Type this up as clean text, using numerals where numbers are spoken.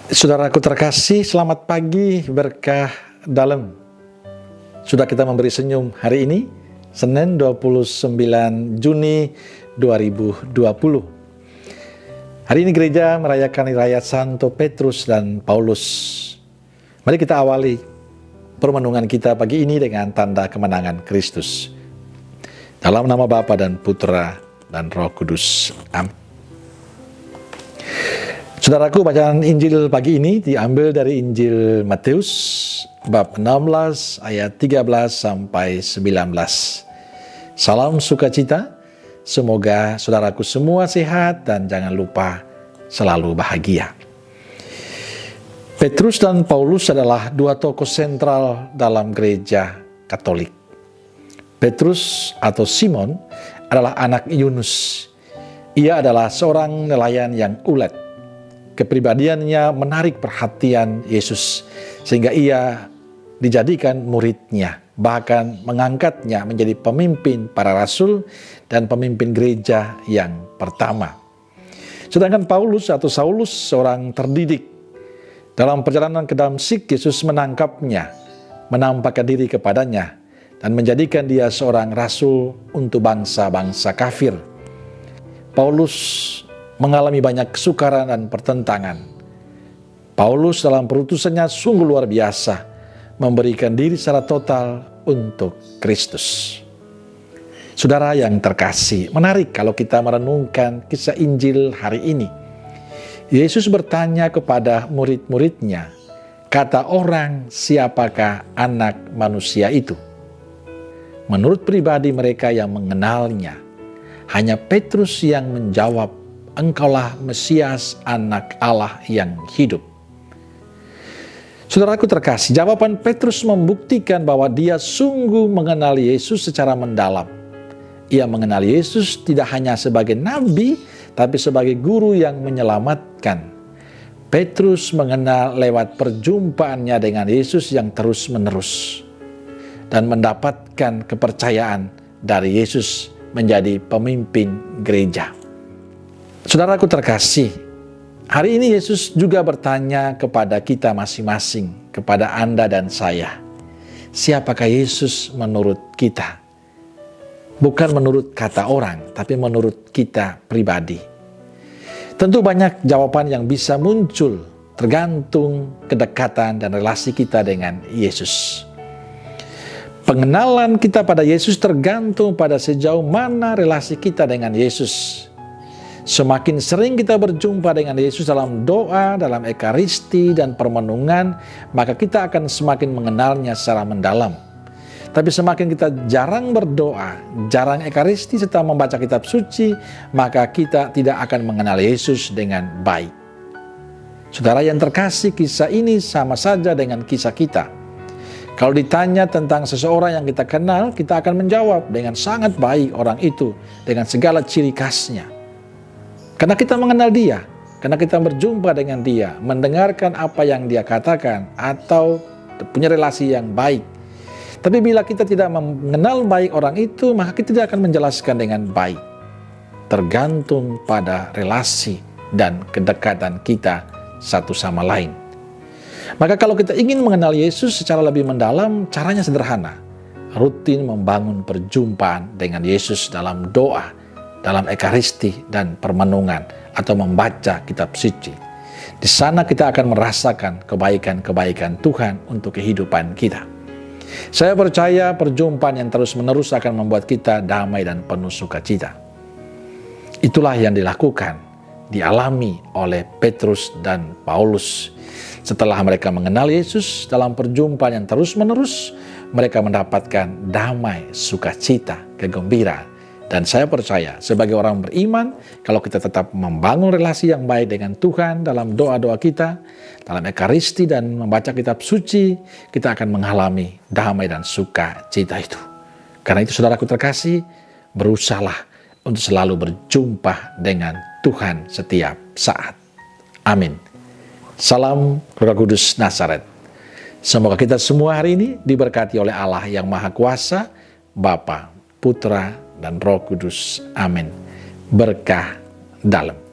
Saudaraku terkasih, selamat pagi, berkah dalam. Sudah kita memberi senyum hari ini, Senin 29 Juni 2020. Hari ini gereja merayakan hari raya Santo Petrus dan Paulus. Mari kita awali permenungan kita pagi ini dengan tanda kemenangan Kristus. Dalam nama Bapa dan Putra dan Roh Kudus. Amin. Saudaraku, bacaan Injil pagi ini diambil dari Injil Matius bab 16 ayat 13 sampai 19. Salam sukacita, semoga saudaraku semua sehat dan jangan lupa selalu bahagia. Petrus dan Paulus adalah dua tokoh sentral dalam gereja Katolik. Petrus atau Simon adalah anak Yunus. Ia adalah seorang nelayan yang ulet. Kepribadiannya menarik perhatian Yesus sehingga ia dijadikan muridnya, bahkan mengangkatnya menjadi pemimpin para rasul dan pemimpin gereja yang pertama. Sedangkan Paulus atau Saulus seorang terdidik. Dalam perjalanan ke Damsyik, Yesus menangkapnya, menampakkan diri kepadanya dan menjadikan dia seorang rasul untuk bangsa-bangsa kafir. Paulus mengalami banyak kesukaran dan pertentangan. Paulus dalam perutusannya sungguh luar biasa, memberikan diri secara total untuk Kristus. Saudara yang terkasih, menarik kalau kita merenungkan kisah Injil hari ini. Yesus bertanya kepada murid-muridnya, kata orang, siapakah anak manusia itu? Menurut pribadi mereka yang mengenalnya, hanya Petrus yang menjawab, Engkaulah Mesias, anak Allah yang hidup. Saudaraku terkasih, jawaban Petrus membuktikan bahwa dia sungguh mengenal Yesus secara mendalam. Ia mengenal Yesus tidak hanya sebagai nabi, tapi sebagai guru yang menyelamatkan. Petrus mengenal lewat perjumpaannya dengan Yesus yang terus-menerus dan mendapatkan kepercayaan dari Yesus menjadi pemimpin gereja. Saudaraku terkasih, hari ini Yesus juga bertanya kepada kita masing-masing, kepada Anda dan saya. Siapakah Yesus menurut kita? Bukan menurut kata orang, tapi menurut kita pribadi. Tentu banyak jawaban yang bisa muncul, tergantung kedekatan dan relasi kita dengan Yesus. Pengenalan kita pada Yesus tergantung pada sejauh mana relasi kita dengan Yesus. Semakin sering kita berjumpa dengan Yesus dalam doa, dalam ekaristi dan permenungan, maka kita akan semakin mengenalnya secara mendalam. Tapi semakin kita jarang berdoa, jarang ekaristi serta membaca kitab suci, maka kita tidak akan mengenal Yesus dengan baik. Saudara yang terkasih, kisah ini sama saja dengan kisah kita. Kalau ditanya tentang seseorang yang kita kenal, kita akan menjawab dengan sangat baik orang itu, dengan segala ciri khasnya. Karena kita mengenal dia, karena kita berjumpa dengan dia, mendengarkan apa yang dia katakan, atau punya relasi yang baik. Tapi bila kita tidak mengenal baik orang itu, maka kita tidak akan menjelaskan dengan baik. Tergantung pada relasi dan kedekatan kita satu sama lain. Maka kalau kita ingin mengenal Yesus secara lebih mendalam, caranya sederhana. Rutin membangun perjumpaan dengan Yesus dalam doa, dalam ekaristi dan permenungan, atau membaca kitab suci. Di sana kita akan merasakan kebaikan-kebaikan Tuhan untuk kehidupan kita. Saya percaya perjumpaan yang terus-menerus akan membuat kita damai dan penuh sukacita. Itulah yang dilakukan, dialami oleh Petrus dan Paulus. Setelah mereka mengenal Yesus dalam perjumpaan yang terus-menerus, mereka mendapatkan damai, sukacita, kegembiraan. Dan saya percaya sebagai orang beriman, kalau kita tetap membangun relasi yang baik dengan Tuhan dalam doa-doa kita, dalam ekaristi dan membaca kitab suci, kita akan mengalami damai dan sukacita itu. Karena itu saudaraku terkasih, berusahalah untuk selalu berjumpa dengan Tuhan setiap saat. Amin. Salam Roh Kudus Nazaret. Semoga kita semua hari ini diberkati oleh Allah yang Maha Kuasa, Bapa, Putra, dan Roh Kudus. Amin. Berkah dalam.